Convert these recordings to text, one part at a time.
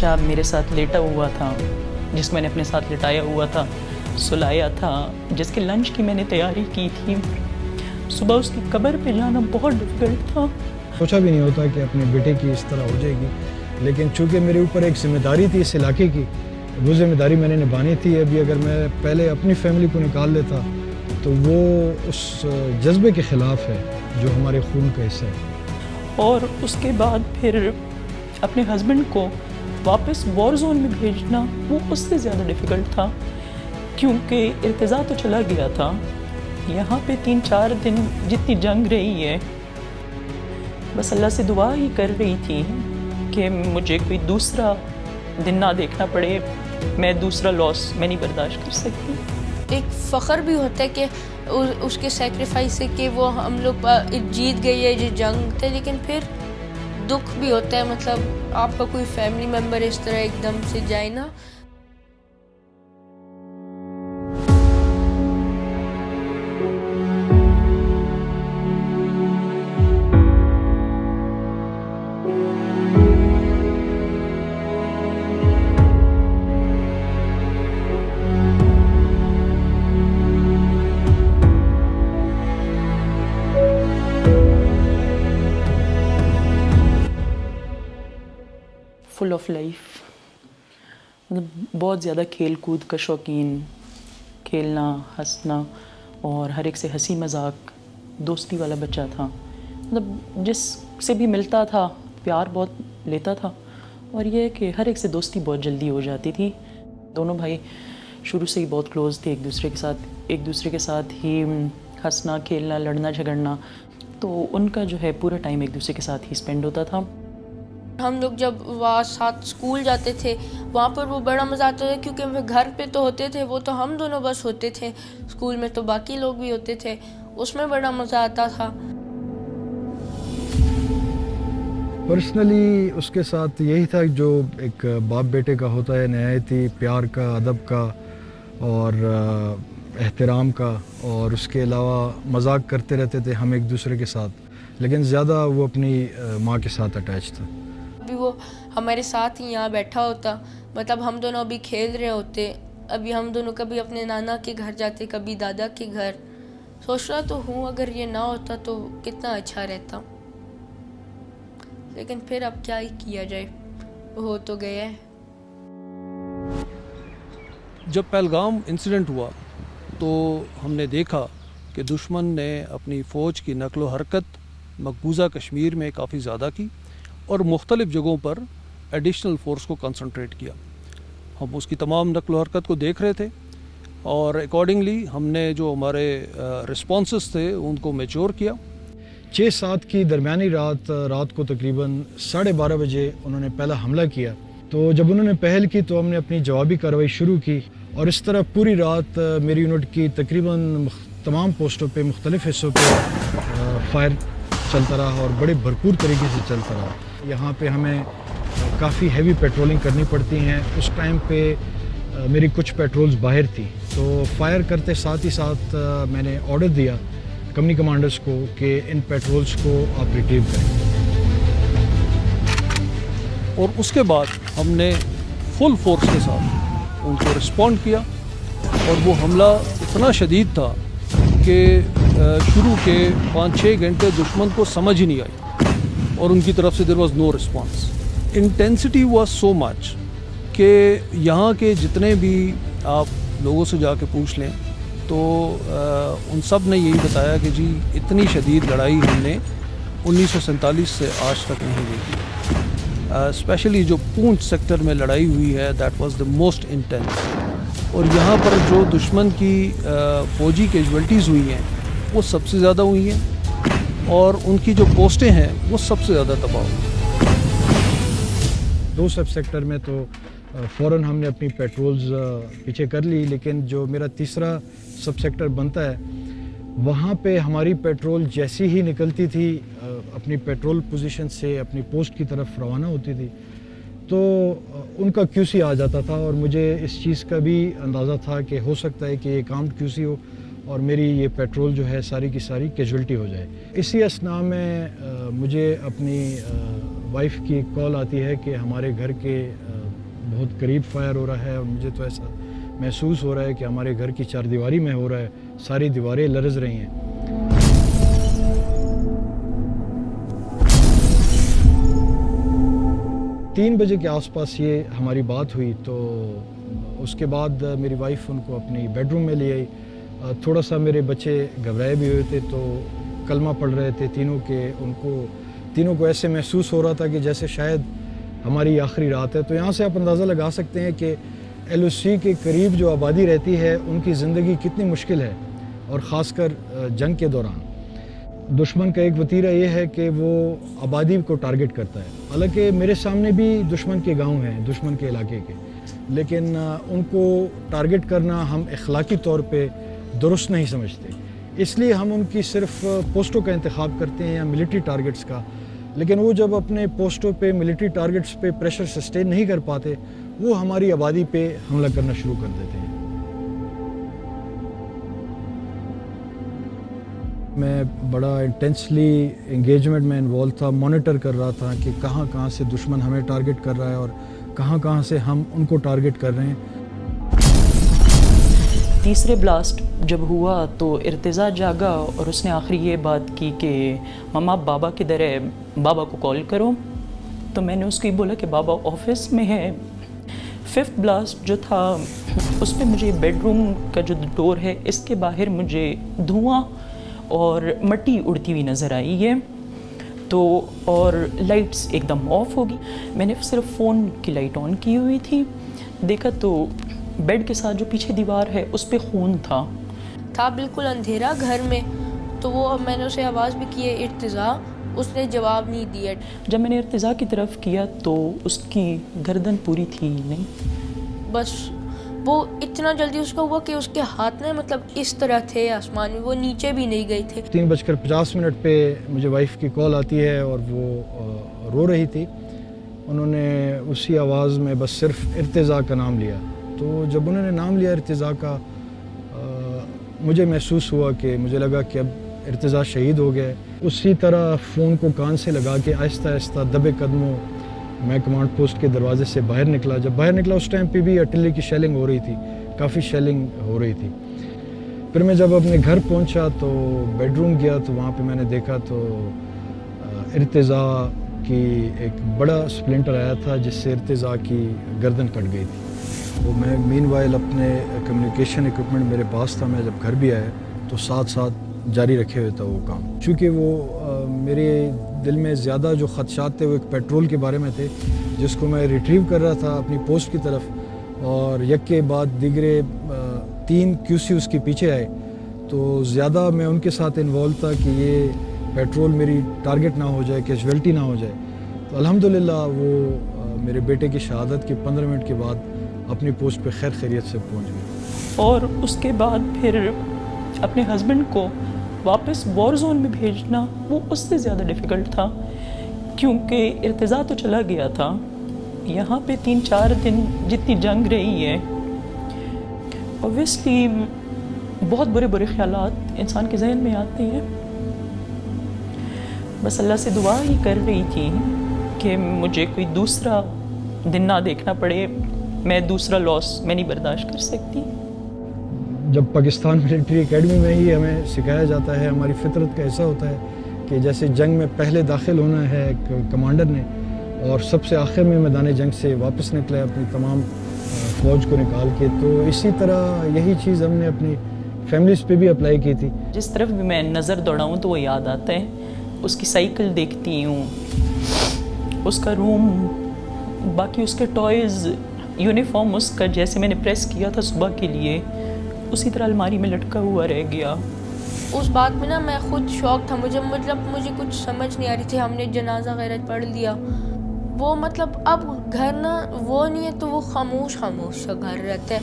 بچہ میرے ساتھ لیٹا ہوا تھا، جس کو میں نے اپنے ساتھ لٹایا ہوا تھا، سلایا تھا، جس کے لنچ کی میں نے تیاری کی تھی، صبح اس کی قبر پہ جانا بہت ڈفیکلٹ تھا۔ سوچا بھی نہیں ہوتا کہ اپنے بیٹے کی اس طرح ہو جائے گی، لیکن چونکہ میرے اوپر ایک ذمہ داری تھی اس علاقے کی، وہ ذمہ داری میں نے نبھانی تھی۔ ابھی اگر میں پہلے اپنی فیملی کو نکال لیتا تو وہ اس جذبے کے خلاف ہے جو ہمارے خون کا حصہ ہے۔ اور اس کے بعد پھر اپنے ہسبینڈ کو واپس وار زون میں بھیجنا وہ اس سے زیادہ ڈیفیکلٹ تھا، کیونکہ ارتضا تو چلا گیا تھا، یہاں پہ 3-4 دن جتنی جنگ رہی ہے، بس اللہ سے دعا ہی کر رہی تھی کہ مجھے کوئی دوسرا دن نہ دیکھنا پڑے، میں دوسرا لاس میں نہیں برداشت کر سکتی۔ ایک فخر بھی ہوتا ہے کہ اس کے سیکریفائس سے کہ وہ ہم لوگ جیت گئی ہے جو جنگ تھے، لیکن پھر دکھ بھی ہوتا ہے، مطلب آپ کا کوئی فیملی ممبر اس طرح ایک دم سے جائے نا۔ فل آف لائف، مطلب بہت زیادہ کھیل کود کا شوقین، کھیلنا ہنسنا اور ہر ایک سے ہنسی مذاق، دوستی والا بچہ تھا، مطلب جس سے بھی ملتا تھا پیار بہت لیتا تھا، اور یہ کہ ہر ایک سے دوستی بہت جلدی ہو جاتی تھی۔ دونوں بھائی شروع سے ہی بہت کلوز تھے ایک دوسرے کے ساتھ ہی ہنسنا کھیلنا لڑنا جھگڑنا، تو ان کا جو ہے پورا ٹائم ایک دوسرے کے ساتھ ہی اسپینڈ ہوتا تھا۔ ہم لوگ جب وہاں ساتھ اسکول جاتے تھے وہاں پر وہ بڑا مزہ آتا تھا، کیونکہ گھر پہ تو ہوتے تھے وہ تو ہم دونوں بس ہوتے تھے، اسکول میں تو باقی لوگ بھی ہوتے تھے، اس میں بڑا مزہ آتا تھا۔ پرسنلی اس کے ساتھ یہی تھا جو ایک باپ بیٹے کا ہوتا ہے، نہایتی پیار کا، ادب کا اور احترام کا، اور اس کے علاوہ مذاق کرتے رہتے تھے ہم ایک دوسرے کے ساتھ، لیکن زیادہ وہ اپنی ماں کے ساتھ اٹیچ تھا۔ ابھی وہ ہمارے ساتھ ہی یہاں بیٹھا ہوتا، مطلب ہم دونوں ابھی کھیل رہے ہوتے، ابھی ہم دونوں کبھی اپنے نانا کے گھر جاتے کبھی دادا کے گھر۔ سوچ رہا تو ہوں اگر یہ نہ ہوتا تو کتنا اچھا رہتا، لیکن پھر اب کیا ہی کیا جائے، ہو تو گیا ہے۔ جب پہلگام انسیڈنٹ ہوا تو ہم نے دیکھا کہ دشمن نے اپنی فوج کی نقل و حرکت مقبوضہ کشمیر میں کافی زیادہ کی اور مختلف جگہوں پر ایڈیشنل فورس کو کنسنٹریٹ کیا۔ ہم اس کی تمام نقل و حرکت کو دیکھ رہے تھے اور اکارڈنگلی ہم نے جو ہمارے رسپانسز تھے ان کو میچور کیا۔ 6-7 کی درمیانی رات کو تقریباً 12:30 بجے انہوں نے پہلا حملہ کیا، تو جب انہوں نے پہل کی تو ہم نے اپنی جوابی کارروائی شروع کی، اور اس طرح پوری رات میری یونٹ کی تقریباً تمام پوسٹوں پہ مختلف حصوں پہ فائر چلتا رہا اور بڑے بھرپور طریقے سے چلتا رہا۔ یہاں پہ ہمیں کافی ہیوی پیٹرولنگ کرنی پڑتی ہیں، اس ٹائم پہ میری کچھ پیٹرولز باہر تھی، تو فائر کرتے ساتھ ہی ساتھ میں نے آرڈر دیا کمپنی کمانڈرز کو کہ ان پیٹرولز کو آپ ریٹریو کریں، اور اس کے بعد ہم نے فل فورس کے ساتھ ان کو رسپونڈ کیا، اور وہ حملہ اتنا شدید تھا کہ شروع کے 5-6 گھنٹے دشمن کو سمجھ ہی نہیں آئی، اور ان کی طرف سے there was no response. Intensity was so much کہ یہاں کے جتنے بھی آپ لوگوں سے جا کے پوچھ لیں تو ان سب نے یہی بتایا کہ جی اتنی شدید لڑائی ہم نے 1947 سے آج تک نہیں دیکھی۔ اسپیشلی جو پونچھ سیکٹر میں لڑائی ہوئی ہے that was the most intense, اور یہاں پر جو دشمن کی فوجی کیجولٹیز ہوئی ہیں وہ سب سے زیادہ ہوئی ہیں، اور ان کی جو پوسٹیں ہیں وہ سب سے زیادہ تباہ ہوئی۔ 2 سب سیکٹر میں تو فوراً ہم نے اپنی پیٹرولز پیچھے کر لی، لیکن جو میرا تیسرا سب سیکٹر بنتا ہے وہاں پہ ہماری پیٹرول جیسی ہی نکلتی تھی اپنی پیٹرول پوزیشن سے اپنی پوسٹ کی طرف روانہ ہوتی تھی تو ان کا کیو سی آ جاتا تھا، اور مجھے اس چیز کا بھی اندازہ تھا کہ ہو سکتا ہے کہ یہ کاؤنٹ کیو سی ہو اور میری یہ پیٹرول جو ہے ساری کی ساری کیجولٹی ہو جائے۔ اسی اثناء میں مجھے اپنی وائف کی کال آتی ہے کہ ہمارے گھر کے بہت قریب فائر ہو رہا ہے اور مجھے تو ایسا محسوس ہو رہا ہے کہ ہمارے گھر کی چار دیواری میں ہو رہا ہے, ساری دیواریں لرز رہی ہیں. تین بجے کے آس پاس یہ ہماری بات ہوئی, تو اس کے بعد میری وائف ان کو اپنی بیڈ روم میں لے آئی. تھوڑا سا میرے بچے گھبرائے بھی ہوئے تھے, تو کلمہ پڑھ رہے تھے تینوں کے. تینوں کو ایسے محسوس ہو رہا تھا کہ جیسے شاید ہماری آخری رات ہے. تو یہاں سے آپ اندازہ لگا سکتے ہیں کہ ایل او سی کے قریب جو آبادی رہتی ہے ان کی زندگی کتنی مشکل ہے, اور خاص کر جنگ کے دوران. دشمن کا ایک وتیرہ یہ ہے کہ وہ آبادی کو ٹارگٹ کرتا ہے. حالانکہ میرے سامنے بھی دشمن کے گاؤں ہیں, دشمن کے علاقے کے, لیکن ان کو ٹارگٹ کرنا ہم اخلاقی طور پہ درست نہیں سمجھتے. اس لیے ہم ان کی صرف پوسٹوں کا انتخاب کرتے ہیں یا ملٹری ٹارگٹس کا. لیکن وہ جب اپنے پوسٹوں پہ ملٹری ٹارگٹس پہ پریشر سسٹین نہیں کر پاتے, وہ ہماری آبادی پہ حملہ کرنا شروع کر دیتے ہیں. میں بڑا انٹینسلی انگیجمنٹ میں انوالو تھا, مانیٹر کر رہا تھا کہ کہاں سے دشمن ہمیں ٹارگٹ کر رہا ہے اور کہاں سے ہم ان کو ٹارگٹ کر رہے ہیں. تیسرے بلاسٹ جب ہوا تو ارتضیٰ جاگا اور اس نے آخری یہ بات کی کہ ماما بابا کدھر ہے, بابا کو کال کرو. تو میں نے اس کو یہ بولا کہ بابا آفس میں ہے. ففتھ بلاسٹ جو تھا اس میں مجھے بیڈ روم کا جو ڈور ہے اس کے باہر مجھے دھواں اور مٹی اڑتی ہوئی نظر آئی ہے. تو اور لائٹس ایک دم آف ہوگی. میں نے صرف فون کی لائٹ آن کی ہوئی تھی, دیکھا تو بیڈ کے ساتھ جو پیچھے دیوار ہے اس پہ خون تھا بالکل اندھیرا گھر میں. تو وہ میں نے اسے آواز بھی کی ہے ارتضیٰ, اس نے جواب نہیں دیا. جب میں نے ارتضیٰ کی طرف کیا تو اس کی گردن پوری تھی نہیں, بس وہ اتنا جلدی اس کا ہوا کہ اس کے ہاتھ میں مطلب اس طرح تھے آسمان میں, وہ نیچے بھی نہیں گئے تھے. 3:50 پہ مجھے وائف کی کال آتی ہے اور وہ رو رہی تھی. انہوں نے اسی آواز میں بس صرف ارتضیٰ کا نام لیا. تو جب انہوں نے نام لیا ارتضیٰ کا, مجھے محسوس ہوا کہ مجھے لگا کہ اب ارتضیٰ شہید ہو گیا. اسی طرح فون کو کان سے لگا کے آہستہ آہستہ دبے قدموں میں کمانڈ پوسٹ کے دروازے سے باہر نکلا. جب باہر نکلا اس ٹائم پہ بھی ارٹلری کی شیلنگ ہو رہی تھی, کافی شیلنگ ہو رہی تھی. پھر میں جب اپنے گھر پہنچا تو بیڈ روم گیا تو وہاں پہ میں نے دیکھا تو ارتضیٰ کی ایک بڑا سپلنٹر آیا تھا جس سے ارتضیٰ کی گردن کٹ گئی تھی. وہ میں مین وائل اپنے کمیونیکیشن ایکوپمنٹ میرے پاس تھا. میں جب گھر بھی آیا تو ساتھ جاری رکھے ہوئے تھا وہ کام. چونکہ وہ میرے دل میں زیادہ جو خدشات تھے وہ ایک پیٹرول کے بارے میں تھے جس کو میں ریٹریو کر رہا تھا اپنی پوسٹ کی طرف, اور یک کے بعد دیگرے 3 QC اس کے پیچھے آئے. تو زیادہ میں ان کے ساتھ انوالو تھا کہ یہ پیٹرول میری ٹارگٹ نہ ہو جائے, کیجویلٹی نہ ہو جائے. تو الحمدللہ وہ میرے بیٹے کی شہادت کے 15 منٹ کے بعد اپنی پوسٹ پہ خیر خیریت سے پہنچ گئے. اور اس کے بعد پھر اپنے ہسبینڈ کو واپس وار زون میں بھیجنا وہ اس سے زیادہ ڈیفیکلٹ تھا, کیونکہ ارتضیٰ تو چلا گیا تھا. یہاں پہ 3-4 دن جتنی جنگ رہی ہے, اوبویسلی بہت برے خیالات انسان کے ذہن میں آتے ہیں. بس اللہ سے دعا ہی کر رہی تھی کہ مجھے کوئی دوسرا دن نہ دیکھنا پڑے, میں دوسرا لاس میں نہیں برداشت کر سکتی. جب پاکستان ملٹری اکیڈمی میں ہی ہمیں سکھایا جاتا ہے, ہماری فطرت کا ایسا ہوتا ہے کہ جیسے جنگ میں پہلے داخل ہونا ہے ایک کمانڈر نے, اور سب سے آخر میں میدان جنگ سے واپس نکلا ہے اپنی تمام فوج کو نکال کے. تو اسی طرح یہی چیز ہم نے اپنی فیملیز پہ بھی اپلائی کی تھی. جس طرف بھی میں نظر دوڑاؤں تو وہ یاد آتا ہے. اس کی سائیکل دیکھتی ہوں, اس کا روم, باقی اس کے ٹوائز, یونیفارم اس کا جیسے میں نے پریس کیا تھا صبح کے لیے اسی طرح الماری میں لٹکا ہوا رہ گیا. اس بات میں نا میں خود شوق تھا. مجھے کچھ سمجھ نہیں آ رہی تھی. ہم نے جنازہ وغیرہ پڑھ لیا. وہ مطلب اب گھر نا وہ نہیں ہے تو وہ خاموش سا گھر رہتا ہے,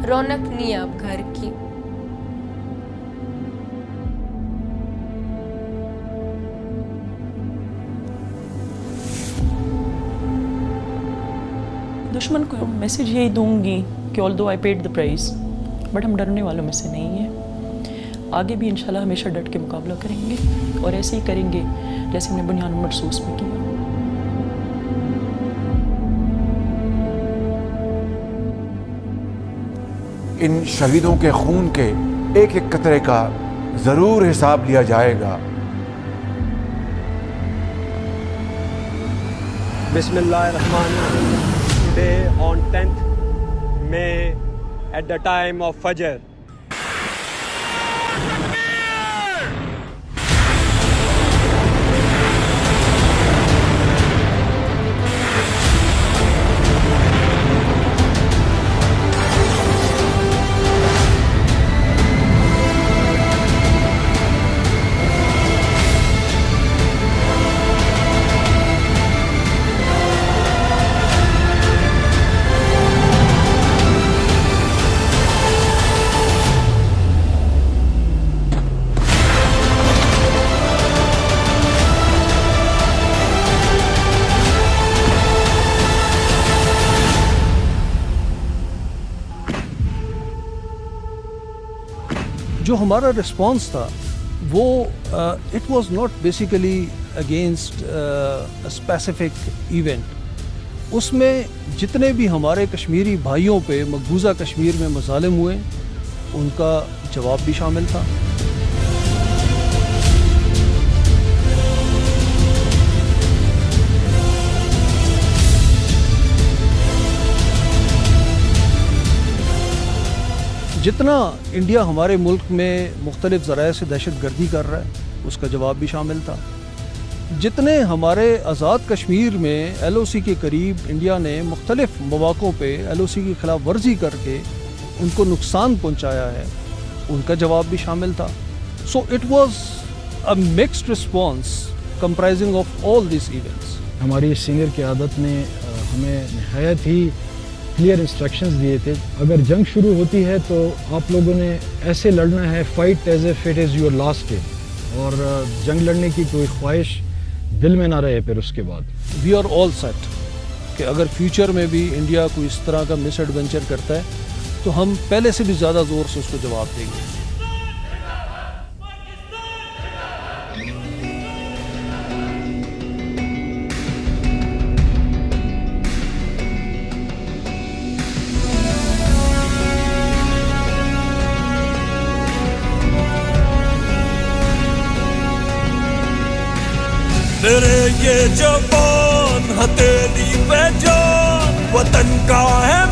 رونق نہیں ہے اب گھر کی. دشمن کو میسج یہی دوں گی کہ although I paid the price, but ہم ڈرنے والوں میں سے نہیں ہیں. آگے بھی انشاءاللہ ہمیشہ ڈٹ کے مقابلہ کریں گے اور ایسے ہی کریں گے جیسے ہم نے بنیان مرصوص میں کیا. ان شہیدوں کے خون کے ایک ایک قطرے کا ضرور حساب لیا جائے گا۔ بسم اللہ الرحمن الرحیم۔ Today on 10th May at the time of Fajr, جو ہمارا رسپانس تھا وہ it was not basically against specific event. اس میں جتنے بھی ہمارے کشمیری بھائیوں پہ مقبوضہ کشمیر میں مظالم ہوئے ان کا جواب بھی شامل تھا۔ جتنا انڈیا ہمارے ملک میں مختلف ذرائع سے دہشت گردی کر رہا ہے اس کا جواب بھی شامل تھا۔ جتنے ہمارے آزاد کشمیر میں ایل او سی کے قریب انڈیا نے مختلف مواقعوں پہ ایل او سی کی خلاف ورزی کر کے ان کو نقصان پہنچایا ہے ان کا جواب بھی شامل تھا۔ So it was a mixed response comprising of all these events. ہماری سینئر قیادت نے ہمیں نہایت ہی کلیئر انسٹرکشنز دیے تھے، اگر جنگ شروع ہوتی ہے تو آپ لوگوں نے ایسے لڑنا ہے، fight as if it is your last day, اور جنگ لڑنے کی کوئی خواہش دل میں نہ رہے پھر اس کے بعد۔ وی آر آل سیٹ کہ اگر فیوچر میں بھی انڈیا کوئی اس طرح کا مس ایڈونچر کرتا ہے تو ہم پہلے سے بھی زیادہ زور سے اس کو جواب دیں گے۔ میرے یہ جوان ہتھیلی پہ جان وطن کا ہے